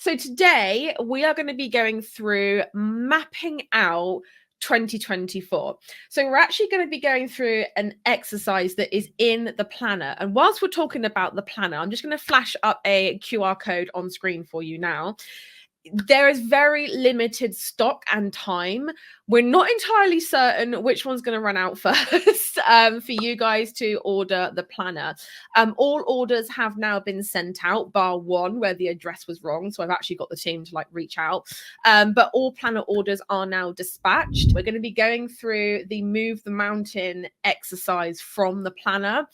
So today we are going to be going through mapping out 2024. So we're actually going to be going through an exercise that is in the planner. And whilst we're talking about the planner, I'm just going to flash up a QR code on screen for you now. There is very limited stock and time. We're not entirely certain which one's going to run out first for you guys to order the planner. All orders have now been sent out, bar one where the address was wrong. So I've actually got the team to reach out. But all planner orders are now dispatched. We're going to be going through the Move the Mountain exercise from the planner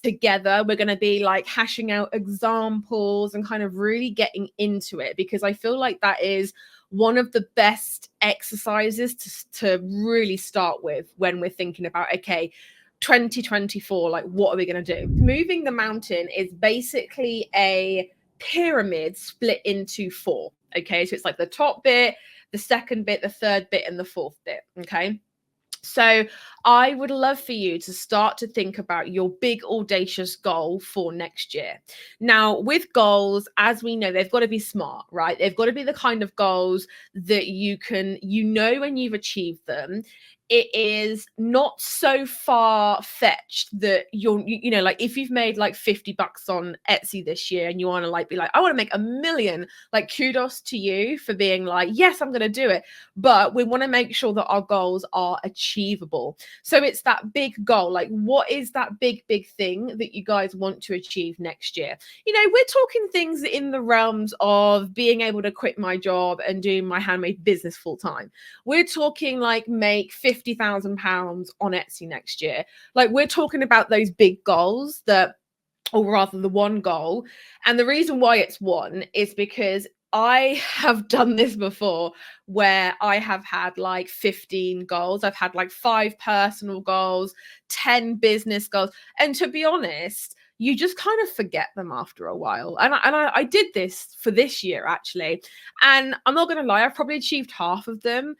together. We're going to be hashing out examples and kind of really getting into it, because I feel like that is one of the best exercises to really start with when we're thinking about, okay, 2024, what are we going to do? Moving the Mountain is basically a pyramid split into 4. Okay, so it's the top bit, the second bit, the third bit, and the fourth bit. Okay. So I would love for you to start to think about your big audacious goal for next year. Now, with goals, as we know, they've got to be smart, right? They've got to be the kind of goals that when you've achieved them, it is not so far fetched that if you've made $50 on Etsy this year and you want to be I want to make $1 million, kudos to you for being yes, I'm going to do it. But we want to make sure that our goals are achievable. So it's that big goal. What is that big thing that you guys want to achieve next year? We're talking things in the realms of being able to quit my job and do my handmade business full time. We're talking make £50,000 on Etsy next year. We're talking about those big goals or rather the one goal. And the reason why it's one is because I have done this before where I have had 15 goals. I've had 5 personal goals, 10 business goals. And to be honest, you just kind of forget them after a while. And I did this for this year, actually. And I'm not going to lie, I've probably achieved half of them.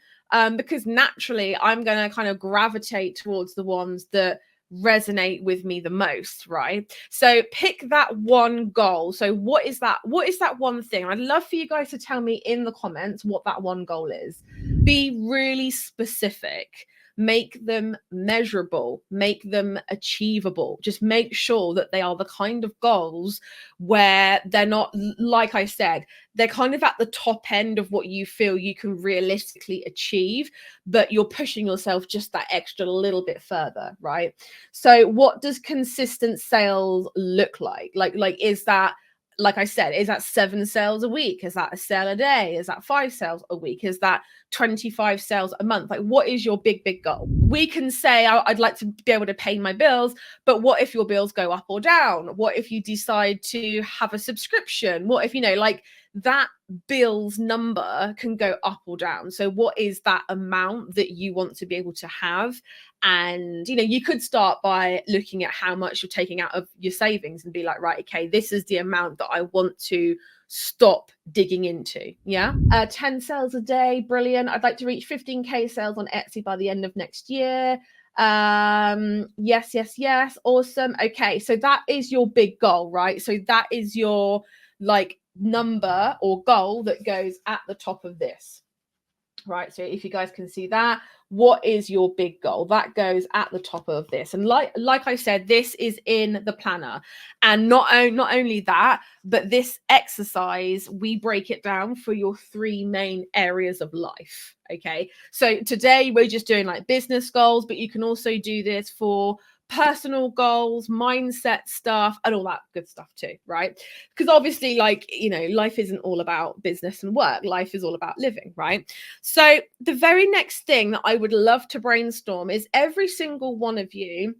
Because naturally I'm going to kind of gravitate towards the ones that resonate with me the most, right? So pick that one goal. So what is that one thing? I'd love for you guys to tell me in the comments what that one goal is. Be really specific. Make them measurable, make them achievable. Just make sure that they are the kind of goals where they're not, like I said, they're kind of at the top end of what you feel you can realistically achieve, but you're pushing yourself just that extra little bit further, right? So what does consistent sales look like? Is that, like I said, is that 7 sales a week? Is that a sale a day? Is that 5 sales a week? Is that 25 sales a month? What is your big goal? We can say, I'd like to be able to pay my bills, but what if your bills go up or down? What if you decide to have a subscription? What if, that bills number can go up or down. So what is that amount that you want to be able to have? And, you could start by looking at how much you're taking out of your savings and be right, okay, this is the amount that I want to stop digging into. Yeah. 10 sales a day. Brilliant. I'd like to reach 15K sales on Etsy by the end of next year. Yes. Awesome. Okay. So that is your big goal, right? So that is your number or goal that goes at the top of this, right? So if you guys can see that, what is your big goal? That goes at the top of this. And like I said, this is in the planner. And not only that, but this exercise, we break it down for your 3 main areas of life. Okay. So today we're just doing business goals, but you can also do this for personal goals, mindset stuff, and all that good stuff too, right? Because obviously, life isn't all about business and work. Life is all about living, right? So the very next thing that I would love to brainstorm is every single one of you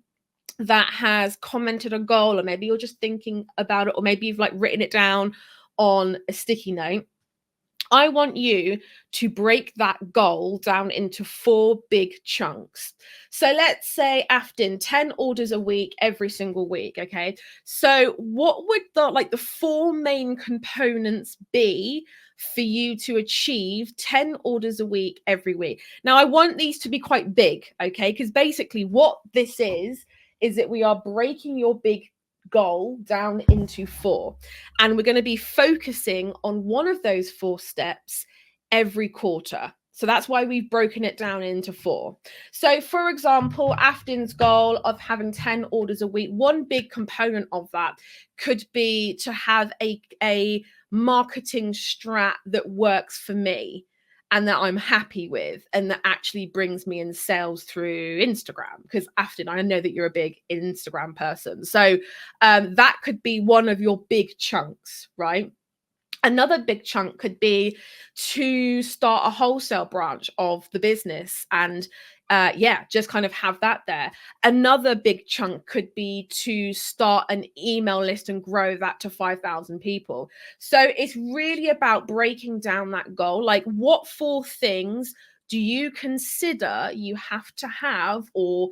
that has commented a goal, or maybe you're just thinking about it, or maybe you've written it down on a sticky note. I want you to break that goal down into 4 big chunks. So let's say, Afton, 10 orders a week, every single week. Okay. So what would the 4 main components be for you to achieve 10 orders a week every week? Now, I want these to be quite big. Okay. Because basically what this is that we are breaking your big goal down into 4. And we're going to be focusing on one of those 4 steps every quarter. So that's why we've broken it down into 4. So for example, Afton's goal of having 10 orders a week, one big component of that could be to have a marketing strat that works for me and that I'm happy with and that actually brings me in sales through Instagram. Because Afton, I know that you're a big Instagram person. So that could be one of your big chunks, right? Another big chunk could be to start a wholesale branch of the business and just kind of have that there. Another big chunk could be to start an email list and grow that to 5,000 people. So it's really about breaking down that goal. Like, what 4 things do you consider you have to have or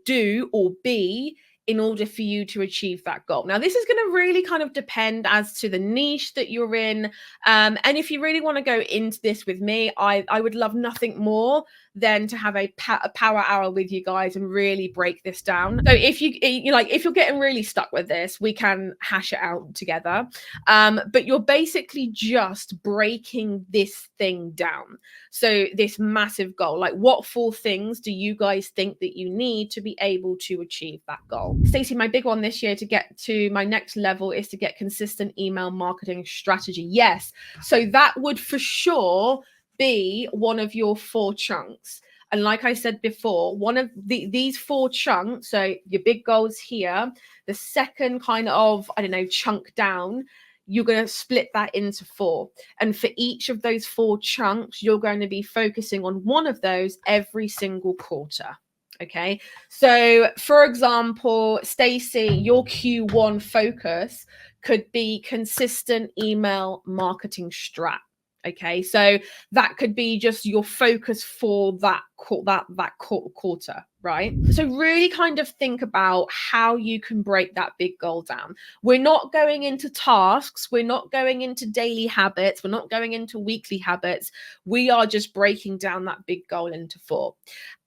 do or be in order for you to achieve that goal? Now, this is going to really kind of depend as to the niche that you're in. And if you really want to go into this with me, I would love nothing more than to have a power hour with you guys and really break this down. So if if you're getting really stuck with this, we can hash it out together. But you're basically just breaking this thing down. So this massive goal, like, what 4 things do you guys think that you need to be able to achieve that goal? Stacey, my big one this year to get to my next level is to get consistent email marketing strategy. Yes. So that would for sure be one of your 4 chunks. And like I said before, one of these 4 chunks, so your big goals here, the second kind of, chunk down, you're going to split that into 4. And for each of those 4 chunks, you're going to be focusing on one of those every single quarter. Okay. So for example, Stacey, your Q1 focus could be consistent email marketing strat. Okay, so that could be just your focus for that quarter, right? So really kind of think about how you can break that big goal down. We're not going into tasks, we're not going into daily habits, we're not going into weekly habits. We are just breaking down that big goal into 4.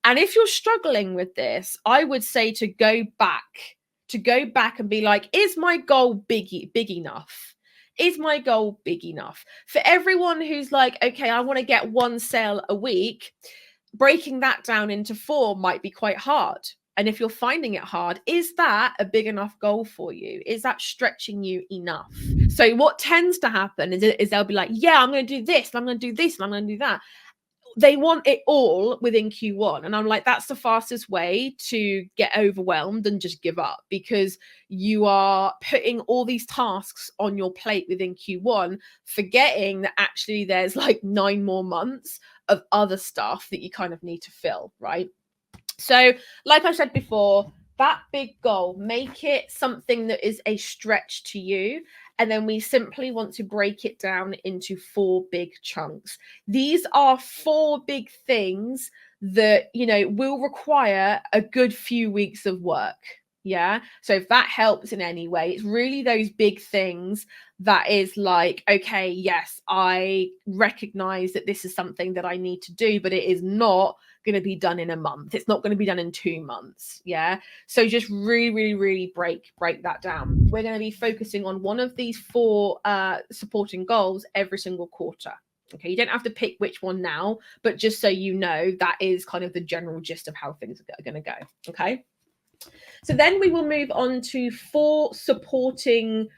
And if you're struggling with this, I would say to go back and be like, is my goal big enough? Is my goal big enough? For everyone who's like, okay, I want to get 1 sale a week, breaking that down into 4 might be quite hard. And if you're finding it hard, is that a big enough goal for you? Is that stretching you enough? So what tends to happen is they'll be like, yeah, I'm going to do this, and I'm going to do this, and I'm going to do that. They want it all within Q1. And I'm like, that's the fastest way to get overwhelmed and just give up, because you are putting all these tasks on your plate within Q1, forgetting that actually there's like 9 more months of other stuff that you kind of need to fill, right? So like I said before, that big goal, make it something that is a stretch to you. And then we simply want to break it down into 4 big chunks. These are 4 big things that, will require a good few weeks of work. Yeah. So if that helps in any way, it's really those big things that is like, okay, yes, I recognize that this is something that I need to do, but it is not going to be done in a month. It's not going to be done in 2 months. Yeah. So just really break that down. We're going to be focusing on one of these 4 supporting goals every single quarter. Okay, you don't have to pick which one now, but just so you know, that is kind of the general gist of how things are going to go. Okay. So then we will move on to 4 supporting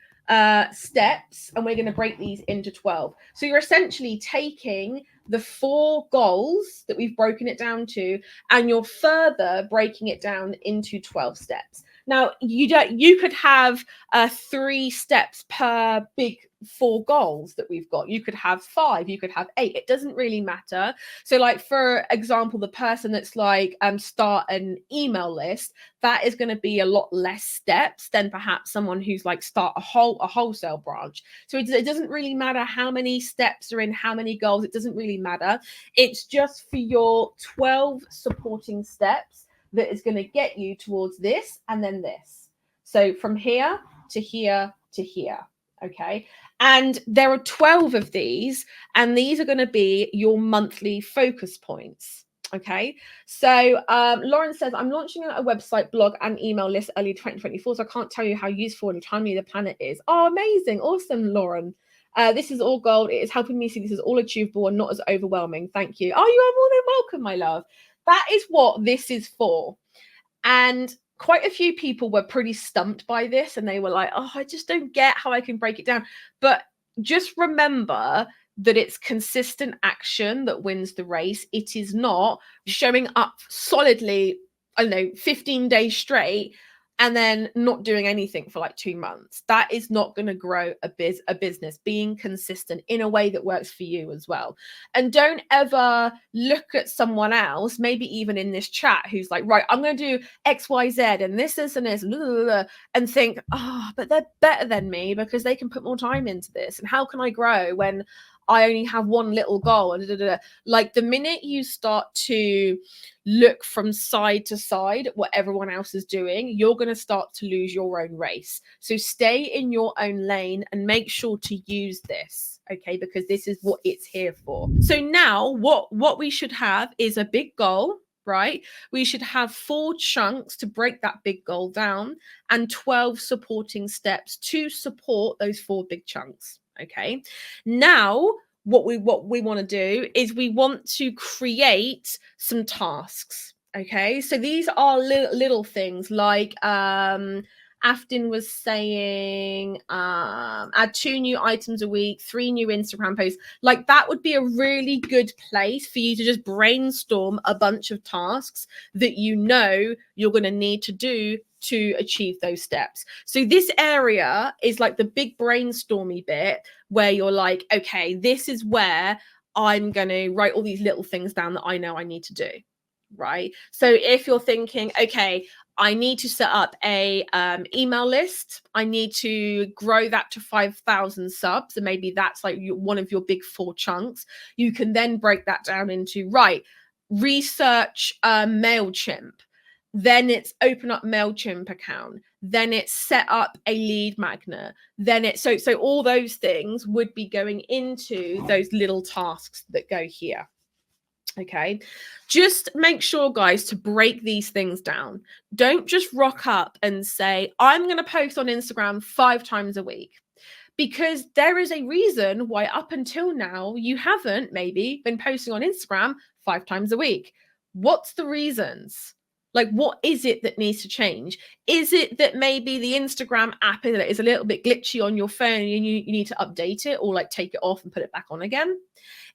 steps, and we're going to break these into 12. So you're essentially taking the 4 goals that we've broken it down to, and you're further breaking it down into 12 steps. Now, you could have 3 steps per big 4 goals that we've got. You could have 5, you could have 8. It doesn't really matter. So like, for example, the person that's like, start an email list, that is going to be a lot less steps than perhaps someone who's like, start a wholesale branch. So it doesn't really matter how many steps are in how many goals. It doesn't really matter. It's just for your 12 supporting steps that is going to get you towards this and then this. So from here to here to here. Okay. And there are 12 of these, and these are going to be your monthly focus points. Okay, so Lauren says, I'm launching a website, blog, and email list early 2024, so I can't tell you how useful and timely the planet is. Oh, amazing. Awesome, Lauren. This is all gold. It is helping me see this is all achievable and not as overwhelming. Thank you. Oh, you are more than welcome, my love. That is what this is for. And quite a few people were pretty stumped by this, and they were like, oh, I just don't get how I can break it down. But just remember that it's consistent action that wins the race. It is not showing up solidly, I don't know, 15 days straight and then not doing anything for like 2 months. That is not going to grow a business. Being consistent in a way that works for you as well. And don't ever look at someone else, maybe even in this chat, who's like, right, I'm going to do X, Y, Z, and this, and this, blah, blah, blah, and think, oh, but they're better than me because they can put more time into this. And how can I grow when I only have one little goal? And like, the minute you start to look from side to side at what everyone else is doing, you're going to start to lose your own race. So stay in your own lane and make sure to use this, okay? Because this is what it's here for. So now what we should have is a big goal, right? We should have 4 chunks to break that big goal down and 12 supporting steps to support those 4 big chunks. Okay. Now, what we want to do is we want to create some tasks. Okay. So these are little things like Afton was saying, add 2 new items a week, 3 new Instagram posts. Like, that would be a really good place for you to just brainstorm a bunch of tasks that you know you're going to need to do to achieve those steps. So this area is like the big brainstormy bit where you're like, okay, this is where I'm going to write all these little things down that I know I need to do, right? So if you're thinking, okay, I need to set up a email list, I need to grow that to 5,000 subs, and maybe that's like one of your big 4 chunks, you can then break that down into, right, research MailChimp. Then it's open up MailChimp account. Then it's set up a lead magnet. Then it's so all those things would be going into those little tasks that go here. Okay, just make sure, guys, to break these things down. Don't just rock up and say, I'm going to post on Instagram 5 times a week, because there is a reason why up until now you haven't maybe been posting on Instagram 5 times a week. What's the reasons? Like, what is it that needs to change? Is it that maybe the Instagram app is a little bit glitchy on your phone and you need to update it or like take it off and put it back on again?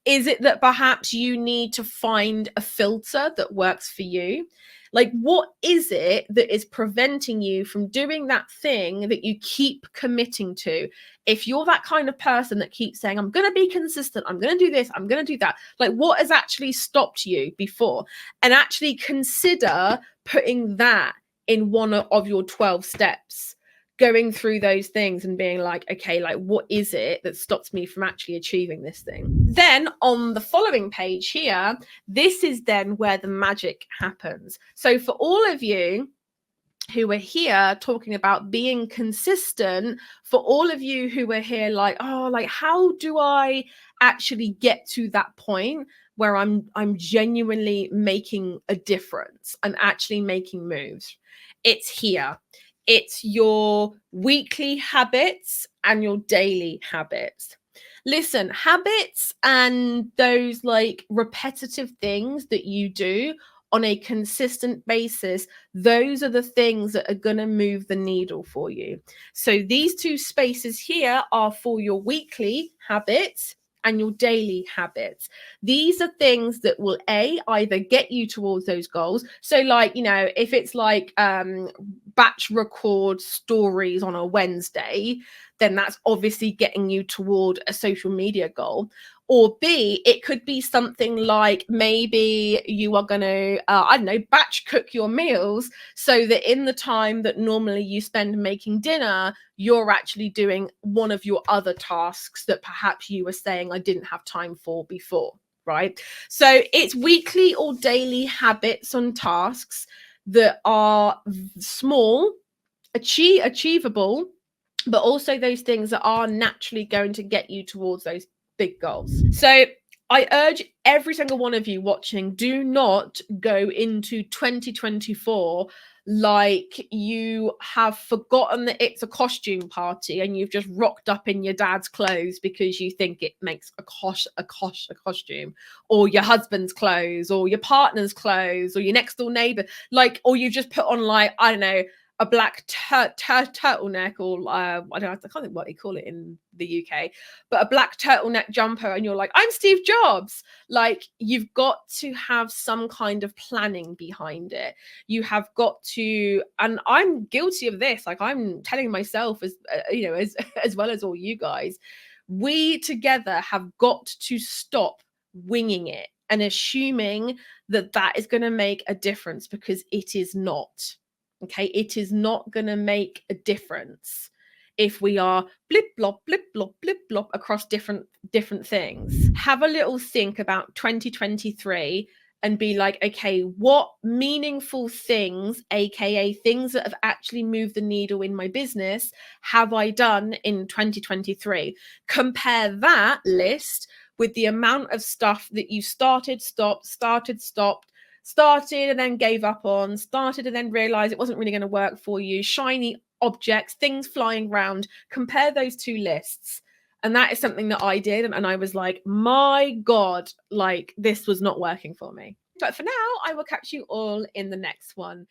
Is it that perhaps you need to find a filter that works for you? Like, what is it that is preventing you from doing that thing that you keep committing to? If you're that kind of person that keeps saying, I'm going to be consistent, I'm going to do this, I'm going to do that, like, what has actually stopped you before? And actually consider putting that in one of your 12 steps, going through those things and being like, okay, like, what is it that stops me from actually achieving this thing? Then on the following page here, this is then where the magic happens. So for all of you who are here talking about being consistent, for all of you who are here like, oh, like, how do I actually get to that point where I'm genuinely making a difference? I'm actually making moves. It's here. It's your weekly habits and your daily habits. Listen, habits and those like repetitive things that you do on a consistent basis, those are the things that are going to move the needle for you. So these 2 spaces here are for your weekly habits and your daily habits. These are things that will either get you towards those goals. So like, you know, if it's like batch record stories on a Wednesday, then that's obviously getting you toward a social media goal. Or B, it could be something like maybe you are going to, I don't know, batch cook your meals so that in the time that normally you spend making dinner, you're actually doing one of your other tasks that perhaps you were saying I didn't have time for before, right? So it's weekly or daily habits and tasks that are small, achievable, but also those things that are naturally going to get you towards those big goals. So I urge every single one of you watching, do not go into 2024 like you have forgotten that it's a costume party and you've just rocked up in your dad's clothes because you think it makes a costume, or your husband's clothes, or your partner's clothes, or your next door neighbor, like, or you just put on, like, I don't know, a black turtleneck, or I can't think what they call it in the UK, but a black turtleneck jumper, and you're like, I'm Steve Jobs. Like, you've got to have some kind of planning behind it. You have got to, and I'm guilty of this. Like, I'm telling myself, as as well as all you guys, we together have got to stop winging it and assuming that that is going to make a difference, because it is not. Okay, it is not going to make a difference if we are blip blop across different things. Have a little think about 2023 and be like, okay, what meaningful things, aka things that have actually moved the needle in my business, have I done in 2023? Compare that list with the amount of stuff that you started, stopped, started and then gave up on, started and then realized it wasn't really going to work for you, shiny objects, things flying around. Compare those two lists. And that is something that I did. And I was like, my God, like, this was not working for me. But for now, I will catch you all in the next one.